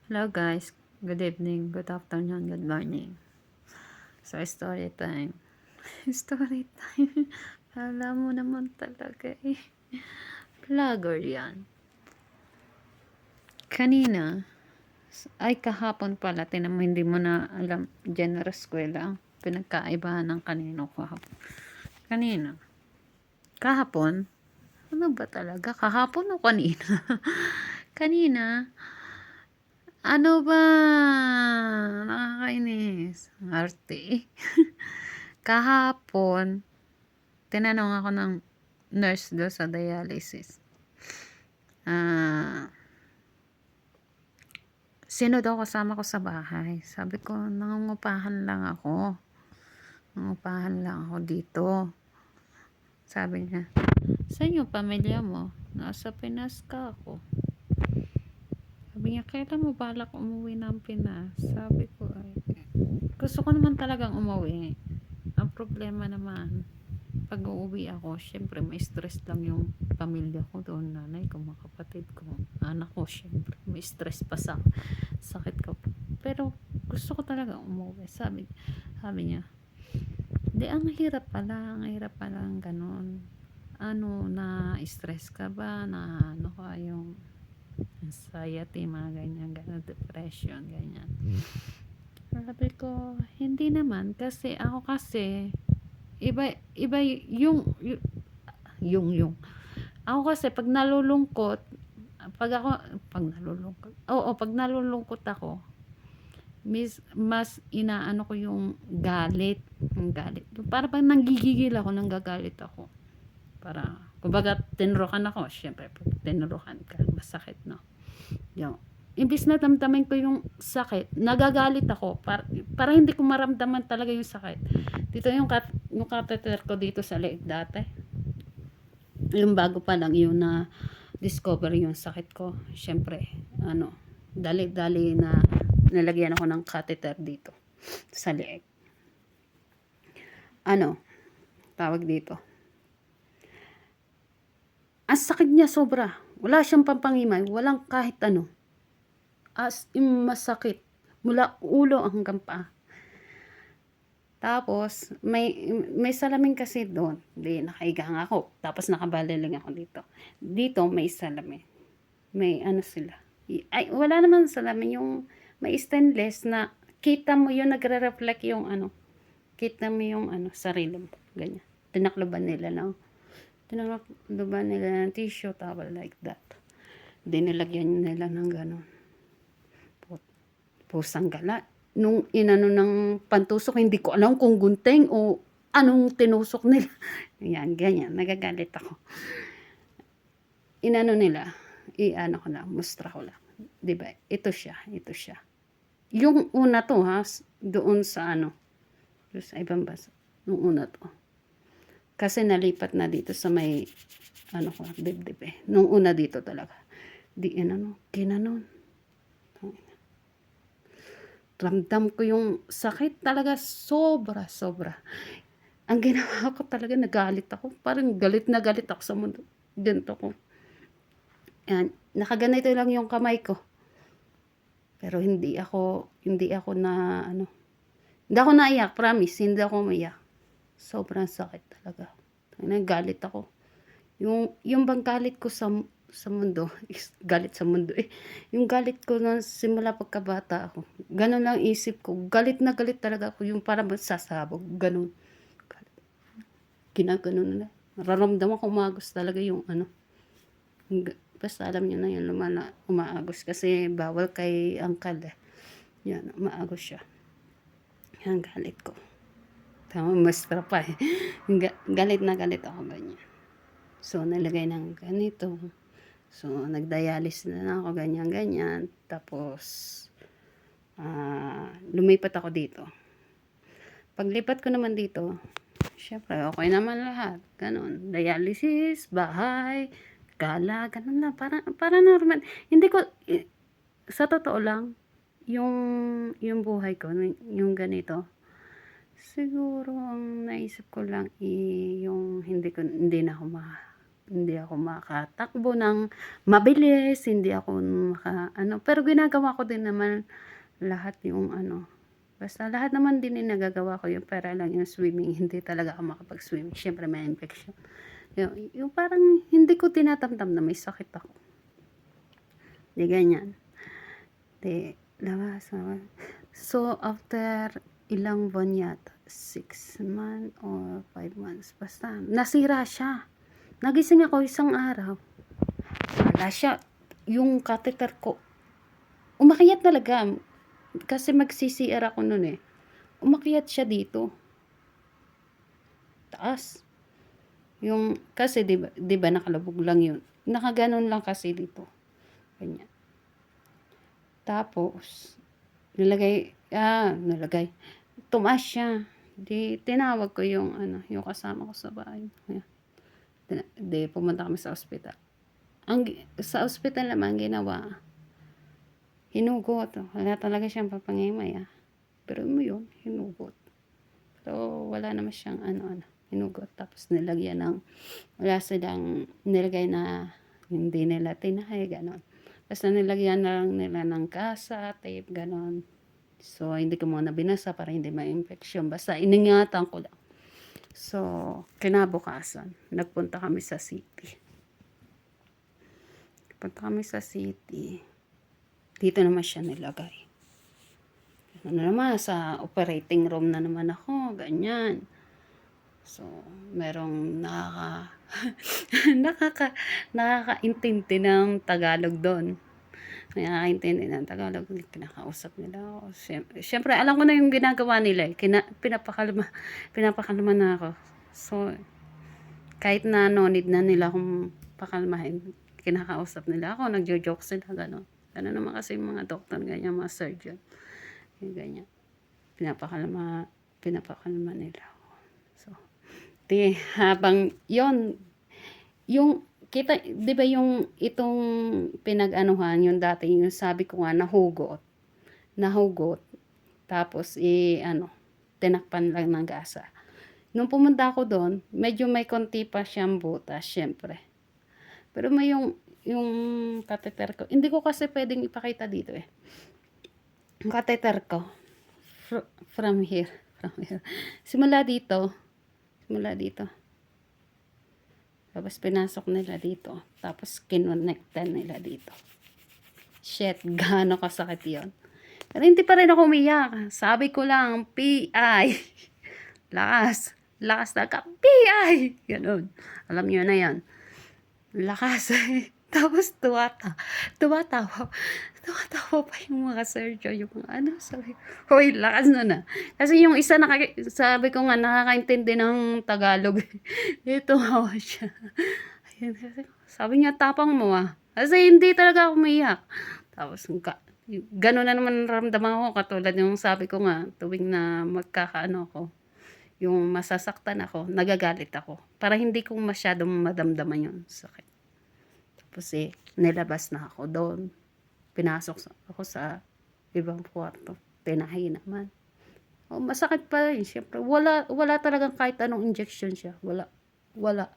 Hello guys, good evening, good afternoon, good morning. So, story time. Story time. Alam mo naman talaga eh. Vlogger yan. Kanina, ay kahapon pala, tinan mo, hindi mo na alam, general eskwela, ang pinagkaibahan ng kanino kahapon. Kanina. Kahapon? Ano ba talaga? Kahapon o kanina? Kanina, ano ba? Nakakainis. Arte. Kahapon, tinanong ako ng nurse do sa dialysis. Ah, sino daw kasama ko sa bahay? Sabi ko, nangungupahan lang ako. Nangungupahan lang ako dito. Sabi niya, sa inyo, pamilya mo? Nasa Pinas ka ako. Sabi niya, kailan mo balak umuwi ng Pinas? Sabi ko, ay, gusto ko naman talagang umuwi. Ang problema naman, pag uuwi ako, syempre may stress lang yung pamilya ko doon, nanay ko, mga kapatid ko, anak ko, syempre may stress pa sa sakit ko. Pero gusto ko talaga umuwi. Sabi niya, di, ang hirap pala ang ganun. Ano, na stress ka ba? Na ano ka, yung anxiety, mga ganyan, ganyan, depression, ganyan. Sabi ko, hindi naman, kasi ako kasi, iba yung ako kasi pag nalulungkot, pag nalulungkot ako, mas inaano ko yung galit. Para pag nanggigigil ako, nanggagalit ako. Para, kumbaga, tinrokan ako. Syempre, pag tinrokan ka, masakit, no? Yung, imbis na damdamin ko yung sakit, nagagalit ako para hindi ko maramdaman talaga yung sakit. Dito yung catheter ko dito sa leeg dati. Yung bago pa lang yung na discover yung sakit ko. Syempre, ano, dali-dali na nalagyan ako ng catheter dito sa leeg. Ano, tawag dito. Ang sakit niya sobra. Wala siyang pampangimay, walang kahit ano. As in masakit. Mula ulo hanggang paa. Tapos, may salamin kasi doon. Di, nakahiga nga ako. Tapos, nakabaliling ako dito. Dito, may salamin. May ano sila. Ay, wala naman salamin. Yung may stainless na kita mo yun, nagre-reflect yung ano. Kita mo yung ano, sarili mo. Ganyan. Tinakloban nila ng tissue, towel like that. Dinilagyan nila ng gano'n. Pusang gala. Nung inano ng pantusok, hindi ko alam kung gunting o anong tinusok nila. Yan, ganyan. Nagagalit ako. Inano nila, iano ko lang, mustra ko lang. Diba? Ito siya. Yung una to ha, doon sa ano, doon sa ibang bansa. Yung una to. Kasi nalipat na dito sa may, ano ko, dibdib eh. Nung una dito talaga. Di inano, ginanon. Ramdam ko yung sakit talaga, sobra. Ang ginawa ko talaga, nagalit ako. Parang galit na galit ako sa mundo. Ganito ko. Yan, nakaganito lang yung kamay ko. Pero hindi ako na, ano, hindi ako naiyak, promise, hindi ako maiyak. Sobrang sakit talaga. Nagalit ako. Yung bang galit ko sa mundo, is galit sa mundo eh. Yung galit ko na simula pagkabata ako. Ganun lang isip ko. Galit na galit talaga ako. Yung parang sasabog. Ganun. Ginaganon nila. Nararamdaman ko umagos talaga yung ano. Basta alam niyo na yun, umaagos. Kasi bawal kay angkal eh. Yan, umaagos siya. Yan, galit ko. Tama, mastra pa eh. Galit na galit ako ganyan. So, nalagay ng ganito. So, nagdialysis na ako, ganyan. Tapos, lumipat ako dito. Paglipat ko naman dito, syempre, okay naman lahat. Ganon. Dialysis, bahay, gala, ganon na. Para normal. Hindi ko, sa totoo lang, yung buhay ko, yung ganito, siguro ang naisip ko lang yung hindi na ako hindi ako makatakbo ng mabilis, hindi ako pero ginagawa ko din naman lahat yung basta lahat naman din yung nagagawa ko, yung para lang yung swimming, hindi talaga ako makapag-swimming. Siyempre may infection. Yung parang hindi ko tinatamtam na may sakit ako. Di ganyan. Di, labas naman. So, after ilang buwan yata, 6 months or 5 months, basta, nasira siya. Nagising ako isang araw, wala siya. Yung catheter ko, umakyat talaga. Kasi mag-CCR ako nun eh. Umakyat siya dito. Taas. Yung, kasi diba nakalabog lang yun. Nakaganon lang kasi dito. Ganyan. Tapos, nilagay. Tumaas siya. Di, tinawag ko yung, yung kasama ko sa bahay. Di, pumunta kami sa ospital. Sa ospital naman, ginawa, hinugot. Wala talaga siyang papangimay, Pero mo yun, hinugot. Pero, wala naman siyang, hinugot. Tapos, nilagyan ng, wala silang nilagay na, hindi nila tinahay, ganon. Basta nilagyan na lang nila ng kasa, tape, ganon. So, hindi ko muna binasa para hindi ma-infection. Basta iningatan ko lang. So, kinabukasan, nagpunta kami sa city. Dito naman siya nilagay. Naman, sa operating room na naman ako, ganyan. So, merong nakakaintindi ng Tagalog doon. Nakakaintindi ng Tagalog, kinakausap nila ako. Siyempre, alam ko na yung ginagawa nila. Pinapakalma na ako. So, kahit na no need na nila akong pakalmahin, kinakausap nila ako, nagjo-joke sila, gano'n. Gano'n naman kasi yung mga doktor, ganyan, mga surgeon. Yung ganyan. Pinapakalma nila ako. So, habang yon yung kita, 'di ba yung itong pinag-anuhan, yung dati yung sabi ko nga nahugot. Tapos tinakpan lang ng gasa. Nung pumunta ako doon, medyo may konti pa siyang butas, syempre. Pero may yung catheter ko. Hindi ko kasi pwedeng ipakita dito eh. Yung catheter ko from here. Simula dito. Tapos pinasok nila dito. Tapos kinonectan nila dito. Shit, gaano kasakit yun. Pero hindi pa rin ako umiyak. Sabi ko lang, PI. Lakas na ka, PI. Ganun. Alam niyo na yan. Lakas. Tapos tumatawa pa yung mga surgeon, yung mga sabi, hoy, lakas na. Kasi yung isa, sabi ko nga, nakakaintindi ng Tagalog. Dito hawa siya. Ayun, sabi niya, tapang mo Kasi hindi talaga ako umiyak. Tapos, gano'n na naman ramdaman ko, katulad yung sabi ko nga, tuwing na magkakaano ko, yung masasaktan ako, nagagalit ako. Para hindi ko masyadong madamdaman yung sakit. Tapos nilabas na ako doon. Pinasok ako sa ibang kwarto. Tinahi naman. Masakit pa rin. Siyempre, wala talagang kahit anong injection siya. Wala.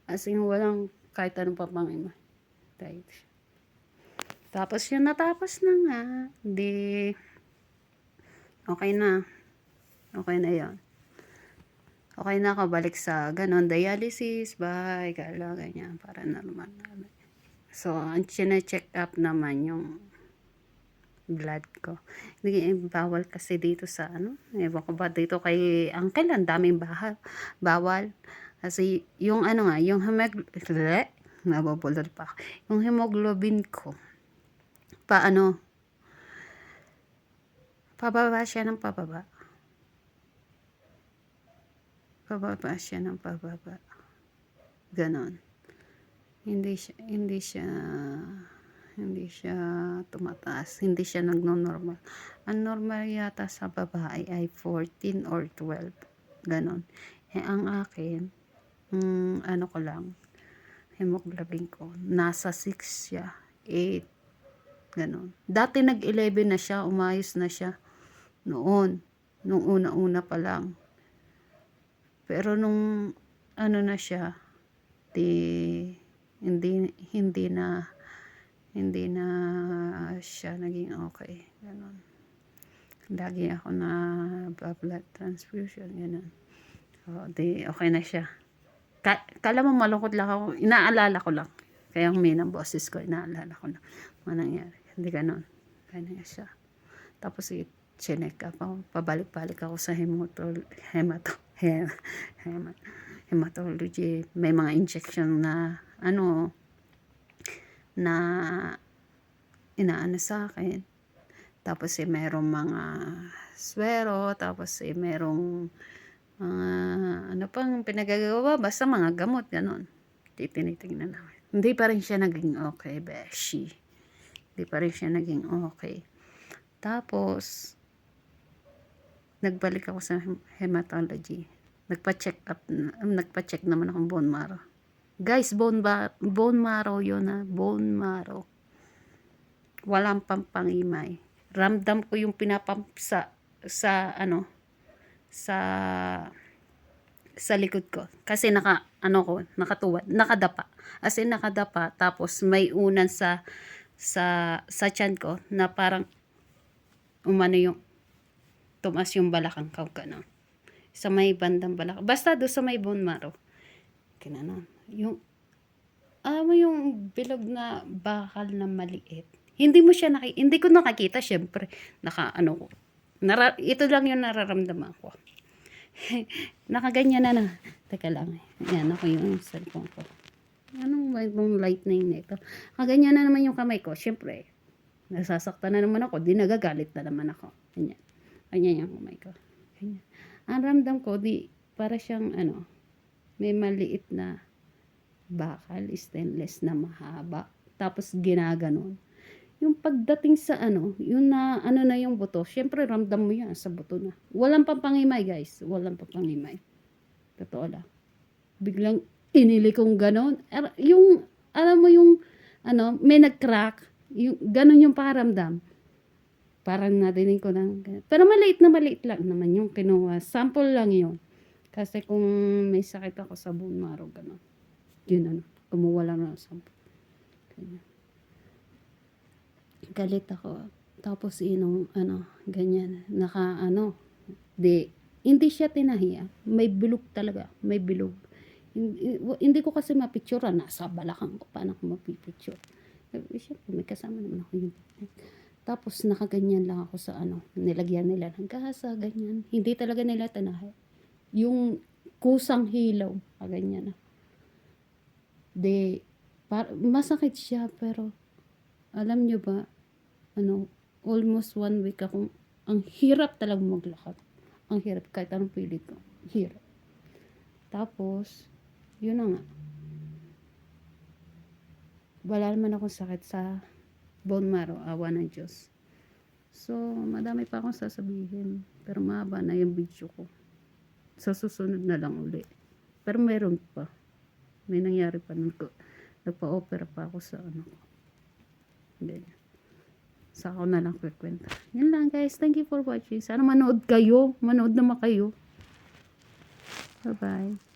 As in, walang kahit anong papangima. Tapos yun, natapos na nga. Di, okay na. Okay na yun. Okay na ako, balik sa ganon, dialysis, bahay, ganyan, para normal. So, ang chine-check up naman yung blood ko. Bawal kasi dito sa ewan ko ba dito kay uncle, ang daming bawal. Kasi yung yung nabubulol pa. Yung hemoglobin ko, pababa siya ng pababa. Ganon. Hindi siya tumataas, hindi siya nagno-normal. Ang normal yata sa babae ay 14 or 12, ganon. Ang akin, ko lang, hemoglobin ko, nasa 6 siya, 8, ganon. Dati nag-11 na siya, umayos na siya, nung una-una pa lang. Pero nung na siya, hindi na siya naging okay. Ganon. Lagi ako na blood transfusion, ganon. O, di okay na siya. Kala mo malungkot lang ako, inaalala ko lang. Kaya huminang ng boses ko, inaalala ko lang mga nangyari. Hindi ganon. Kaya na siya. Tapos i-check up ako, pabalik-balik ako sa hematology. May mga injection na na inaano sa akin. Tapos merong mga swero, tapos merong ano pang pinagagawa, basta mga gamot, ganon. Tinitingnan namin. Hindi pa rin siya naging okay, beshi. Hindi pa rin siya naging okay. Tapos, nagbalik ako sa hematology. Nagpa-check naman akong bone marrow. Guys, bone marrow yun ha. Bone marrow. Walang pampangimay. Ramdam ko yung pinapump sa likod ko. Kasi nakatuwad, nakadapa. As in nakadapa, tapos may unan sa tiyan ko na parang tumas yung balakang ko, gano'n. Sa may bandang balakang. Basta doon sa may bone marrow. Kinanon. Alam mo yung bilog na bakal na maliit. Hindi ko nakakita, syempre. Ito lang yung nararamdaman ko. Nakaganyan na. Teka lang. Yan ako yung cellphone ko. Anong ba itong lightning na ito? Nakaganyan na naman yung kamay ko. Syempre, nasasaktan na naman ako. Di nagagalit na naman ako. Ganyan. Ganyan yung kamay ko. Ganyan. Ang ramdam ko, para siyang may maliit na bakal, stainless na mahaba. Tapos ginaganon. Yung pagdating sa yung na yung buto, syempre ramdam mo yan sa buto na. Walang pampangimay, guys. Walang pampangimay. Totoo lang. Biglang inili kong ganon. Yung, alam mo yung, may nag-crack. Yung, ganon yung paramdam. Parang nadinig ko lang. Pero maliit lang naman yung kinuha. Sample lang yun. Kasi kung may sakit ako sa bone marrow, ganon. Yun kumuha lang ng sample. Ganyan. Galit ako. Tapos ganyan. Hindi siya tinahiya. May bilog talaga. May bilog. Hindi ko kasi mapicture. Nasa balakang ko. Paano ko mapipicture? Siyempre, may kasama naman ako yung tapos nakaganyan lang ako sa nilagyan nila ng gasa, ganyan. Hindi talaga nila tinahiya. Yung kusang hilaw, ganyan na. Masakit siya, pero alam nyo ba, almost 1 week akong, ang hirap talagang maglakad. Ang hirap, kahit anong pilit ko. Hirap. Tapos, yun na nga. Wala naman akong sakit sa bone marrow, awa ng Diyos. So, madami pa akong sasabihin. Pero mahaba na yung video ko. Sa susunod na lang uli. Pero meron pa. May nangyari pa. Nagpa-opera pa ako sa Ganyan. Sa ako na lang kwenta. Yan lang, guys. Thank you for watching. Sana manood kayo. Manood naman kayo. Bye-bye.